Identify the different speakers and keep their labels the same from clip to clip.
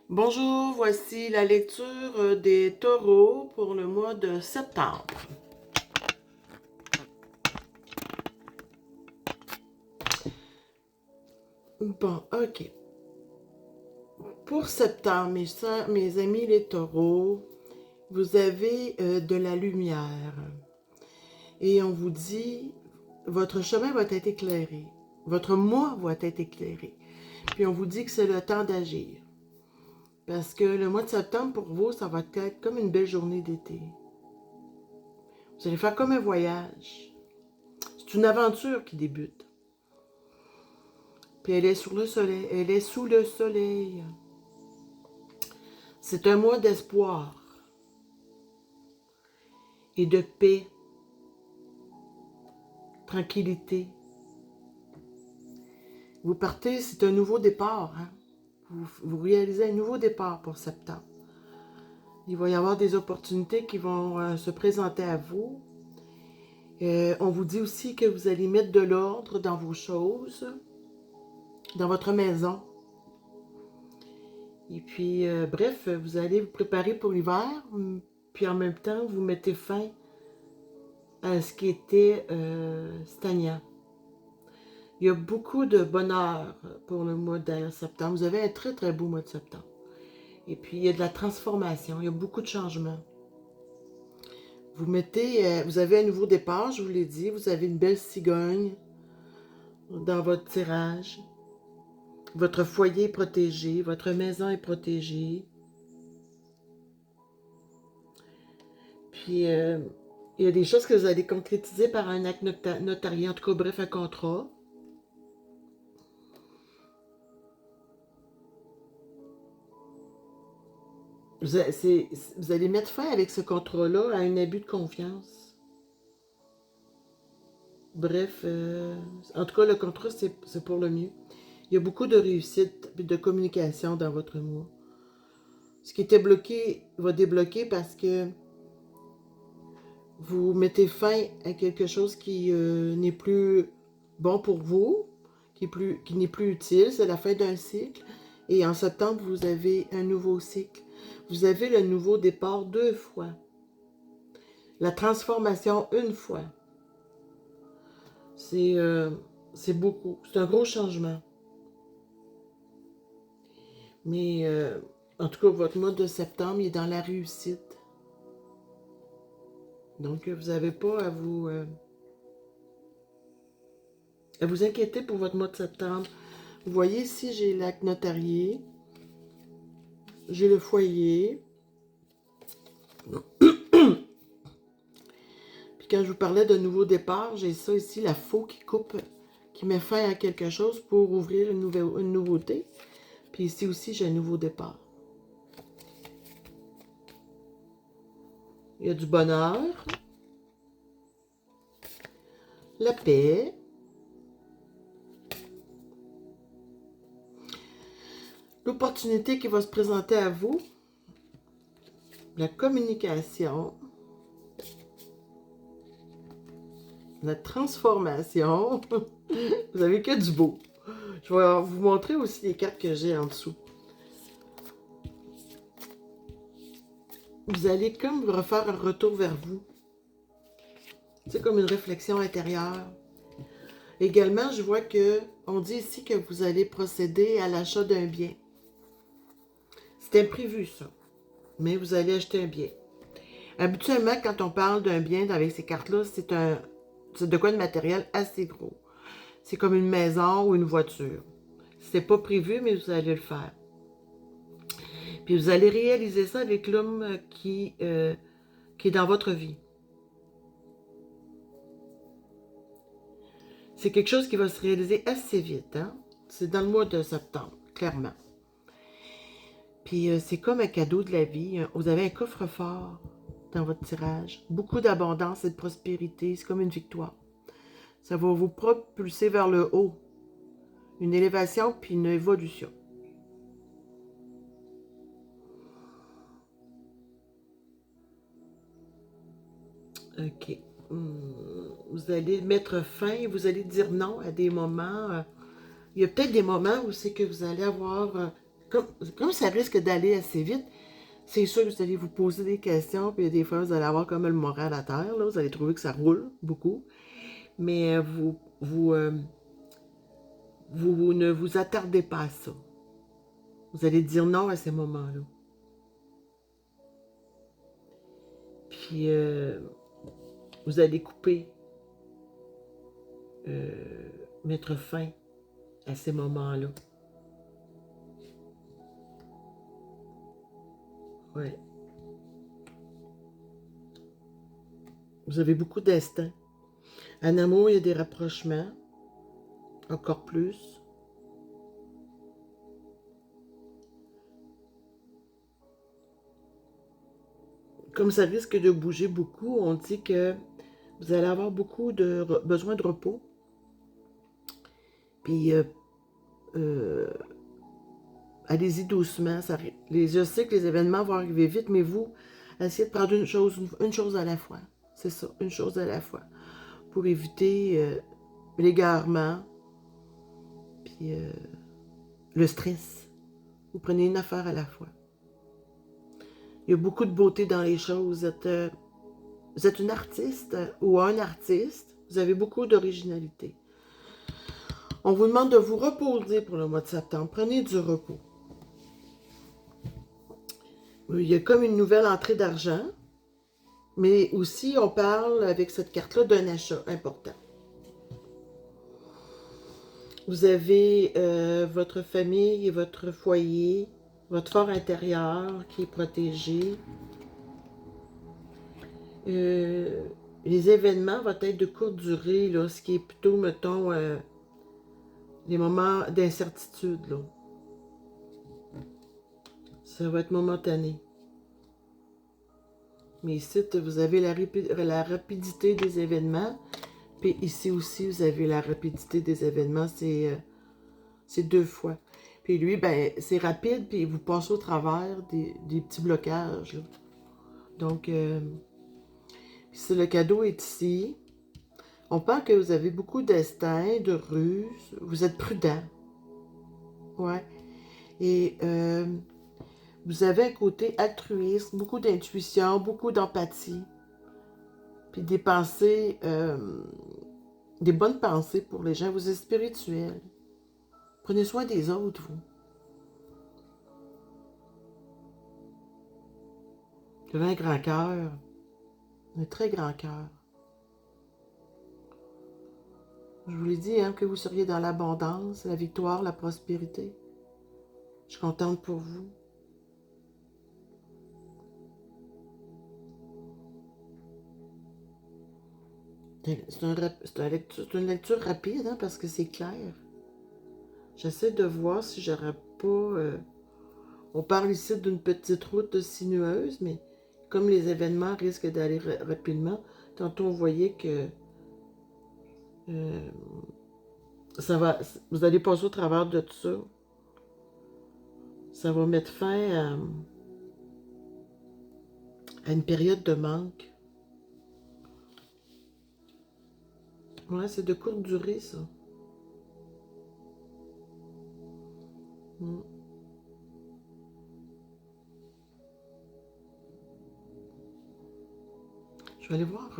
Speaker 1: Bonjour, voici la lecture des taureaux pour le mois de septembre. Bon, ok. Pour septembre, mes amis les taureaux, vous avez de la lumière. Et on vous dit, votre chemin va être éclairé. Votre mois va être éclairé. Puis on vous dit que c'est le temps d'agir. Parce que le mois de septembre, pour vous, ça va être comme une belle journée d'été. Vous allez faire comme un voyage. C'est une aventure qui débute. Puis elle est sur le soleil, elle est sous le soleil. C'est un mois d'espoir et de paix, tranquillité. Vous partez, c'est un nouveau départ. Hein? Vous réalisez un nouveau départ pour septembre. Il va y avoir des opportunités qui vont se présenter à vous. On vous dit aussi que vous allez mettre de l'ordre dans vos choses, dans votre maison. Et puis, bref, vous allez vous préparer pour l'hiver, puis en même temps, vous mettez fin à ce qui était stagnant. Il y a beaucoup de bonheur pour le mois de septembre. Vous avez un très, très beau mois de septembre. Et puis, il y a de la transformation. Il y a beaucoup de changements. Vous avez un nouveau départ, je vous l'ai dit. Vous avez une belle cigogne dans votre tirage. Votre foyer est protégé. Votre maison est protégée. Puis, il y a des choses que vous allez concrétiser par un acte notarié. En tout cas, bref, un contrat. Vous allez mettre fin avec ce contrat-là à un abus de confiance. Bref, en tout cas, le contrat, c'est pour le mieux. Il y a beaucoup de réussite et de communication dans votre mois. Ce qui était bloqué va débloquer parce que vous mettez fin à quelque chose qui n'est plus bon pour vous, qui n'est plus utile. C'est la fin d'un cycle. Et en septembre, vous avez un nouveau cycle. Vous avez le nouveau départ 2 fois. La transformation 1 fois. C'est beaucoup. C'est un gros changement. Mais en tout cas, votre mois de septembre il est dans la réussite. Donc, vous n'avez pas à vous inquiéter pour votre mois de septembre. Vous voyez ici, j'ai l'acte notarié. J'ai le foyer. Puis quand je vous parlais de nouveau départ, j'ai ça ici, la faux qui coupe, qui met fin à quelque chose pour ouvrir une nouveauté. Puis ici aussi, j'ai un nouveau départ. Il y a du bonheur, la paix, l'opportunité qui va se présenter à vous, la communication, la transformation. Vous avez que du beau. Je vais vous montrer aussi les cartes que j'ai en dessous. Vous allez comme refaire un retour vers vous. C'est comme une réflexion intérieure. Également, je vois que on dit ici que vous allez procéder à l'achat d'un bien. C'est imprévu, ça. Mais vous allez acheter un bien. Habituellement, quand on parle d'un bien avec ces cartes-là, c'est de quoi de matériel assez gros. C'est comme une maison ou une voiture. C'est pas prévu, mais vous allez le faire. Puis vous allez réaliser ça avec l'homme qui est dans votre vie. C'est quelque chose qui va se réaliser assez vite. Hein? C'est dans le mois de septembre, clairement. Puis c'est comme un cadeau de la vie. Vous avez un coffre-fort dans votre tirage. Beaucoup d'abondance et de prospérité. C'est comme une victoire. Ça va vous propulser vers le haut. Une élévation puis une évolution. OK. Vous allez mettre fin, vous allez dire non à des moments. Il y a peut-être des moments où c'est que vous allez avoir comme ça risque d'aller assez vite, c'est sûr que vous allez vous poser des questions, puis des fois, vous allez avoir comme le moral à terre, là, vous allez trouver que ça roule beaucoup, mais vous ne vous attardez pas à ça. Vous allez dire non à ces moments-là. Puis, vous allez couper, mettre fin à ces moments-là. Ouais. Vous avez beaucoup d'instinct. En amour, il y a des rapprochements, encore plus. Comme ça risque de bouger beaucoup, on dit que vous allez avoir beaucoup de besoin de repos. Puis, allez-y doucement. Je sais que les événements vont arriver vite, mais vous, essayez de prendre une chose à la fois. C'est ça, une chose à la fois. Pour éviter l'égarement, puis le stress. Vous prenez une affaire à la fois. Il y a beaucoup de beauté dans les choses. Vous êtes une artiste ou un artiste. Vous avez beaucoup d'originalité. On vous demande de vous reposer pour le mois de septembre. Prenez du repos. Il y a comme une nouvelle entrée d'argent, mais aussi on parle avec cette carte-là d'un achat important. Vous avez votre famille et votre foyer, votre fort intérieur qui est protégé. Les événements vont être de courte durée, là, ce qui est plutôt, mettons, les moments d'incertitude, là. Ça va être momentané. Mais ici, vous avez la rapidité des événements. Puis ici aussi, vous avez la rapidité des événements. C'est deux fois. Puis lui, ben, c'est rapide, puis vous passez au travers des petits blocages, là. Donc, si le cadeau est ici, on parle que vous avez beaucoup d'instinct, de ruse, vous êtes prudent. Ouais. Et vous avez un côté altruiste, beaucoup d'intuition, beaucoup d'empathie. Puis des pensées, des bonnes pensées pour les gens. Vous êtes spirituel. Prenez soin des autres, vous. Vous avez un grand cœur. Un très grand cœur. Je vous l'ai dit, hein, que vous seriez dans l'abondance, la victoire, la prospérité. Je suis contente pour vous. C'est une lecture rapide, hein, parce que c'est clair. J'essaie de voir si j'aurais pas... on parle ici d'une petite route sinueuse, mais comme les événements risquent d'aller rapidement, tantôt on voyait que ça va, vous allez passer au travers de tout ça. Ça va mettre fin à une période de manque. Ouais, c'est de courte durée, ça. Mm. Je vais aller voir...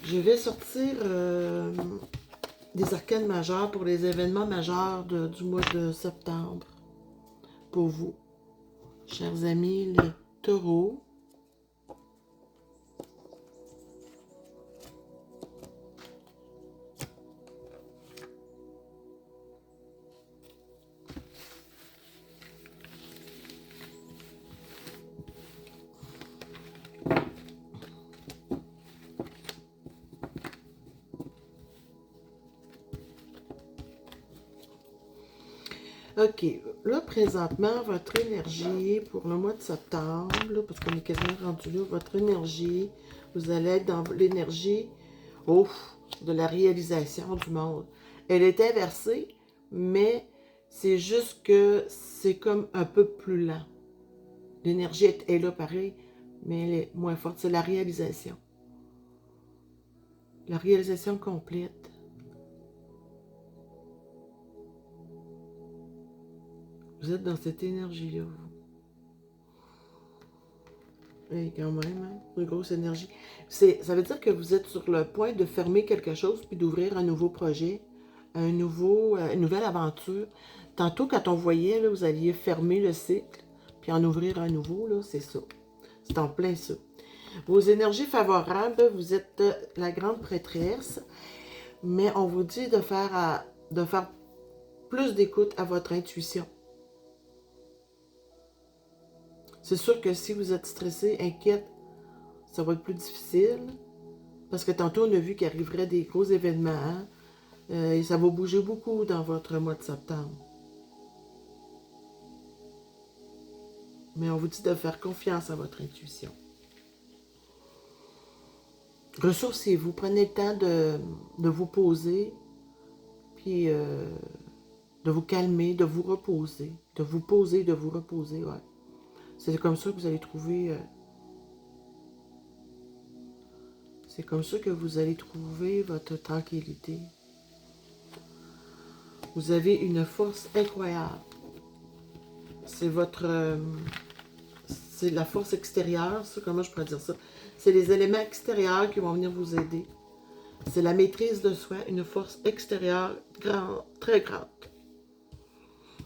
Speaker 1: je vais sortir des arcanes majeures pour les événements majeurs du mois de septembre. Pour vous, chers amis, les taureaux. OK. Là, présentement, votre énergie pour le mois de septembre, là, parce qu'on est quasiment rendu là, votre énergie, vous allez être dans l'énergie de la réalisation du monde. Elle est inversée, mais c'est juste que c'est comme un peu plus lent. L'énergie est là pareil, mais elle est moins forte. C'est la réalisation. La réalisation complète. Vous êtes dans cette énergie-là, vous. Et quand même, hein, une grosse énergie. Ça veut dire que vous êtes sur le point de fermer quelque chose puis d'ouvrir un nouveau projet, une nouvelle aventure. Tantôt, quand on voyait, là, vous alliez fermer le cycle puis en ouvrir un nouveau, là, c'est ça. C'est en plein ça. Vos énergies favorables, vous êtes la grande prêtresse, mais on vous dit de faire plus d'écoute à votre intuition. C'est sûr que si vous êtes stressé, inquiète, ça va être plus difficile. Parce que tantôt, on a vu qu'il arriverait des gros événements. Hein? Et ça va bouger beaucoup dans votre mois de septembre. Mais on vous dit de faire confiance à votre intuition. Ressourcez-vous. Prenez le temps de vous poser. Puis de vous calmer, de vous reposer. De vous poser, de vous reposer, ouais. C'est comme ça que vous allez trouver... c'est comme ça que vous allez trouver votre tranquillité. Vous avez une force incroyable. C'est c'est la force extérieure, ça, comment je pourrais dire ça? C'est les éléments extérieurs qui vont venir vous aider. C'est la maîtrise de soi, une force extérieure grande, très grande.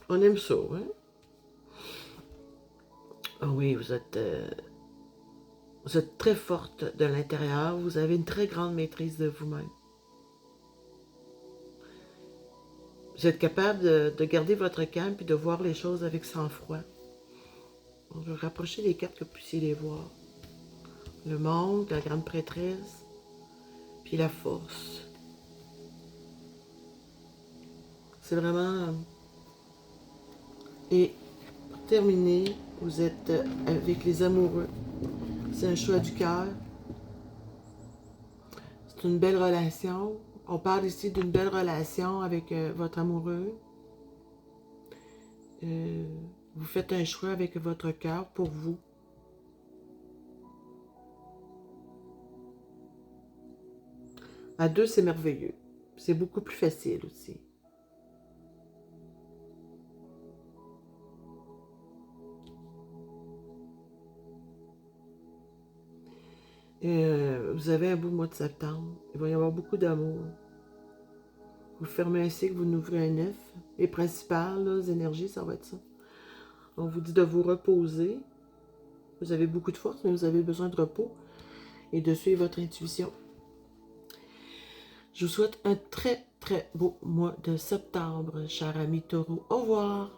Speaker 1: On aime ça, hein? Oh oui, vous êtes très forte de l'intérieur. Vous avez une très grande maîtrise de vous-même. Vous êtes capable de garder votre calme et de voir les choses avec sang-froid. On va rapprocher les cartes que vous puissiez les voir. Le monde, la grande prêtresse, puis la force. C'est vraiment... Et pour terminer, vous êtes avec les amoureux. C'est un choix du cœur. C'est une belle relation. On parle ici d'une belle relation avec votre amoureux. Vous faites un choix avec votre cœur pour vous. À deux, c'est merveilleux. C'est beaucoup plus facile aussi. Vous avez un beau mois de septembre. Il va y avoir beaucoup d'amour. Vous fermez un cycle, vous n'ouvrez un neuf. Les principales les énergies, ça va être ça. On vous dit de vous reposer. Vous avez beaucoup de force, mais vous avez besoin de repos et de suivre votre intuition. Je vous souhaite un très, très beau mois de septembre, cher ami Taureau. Au revoir!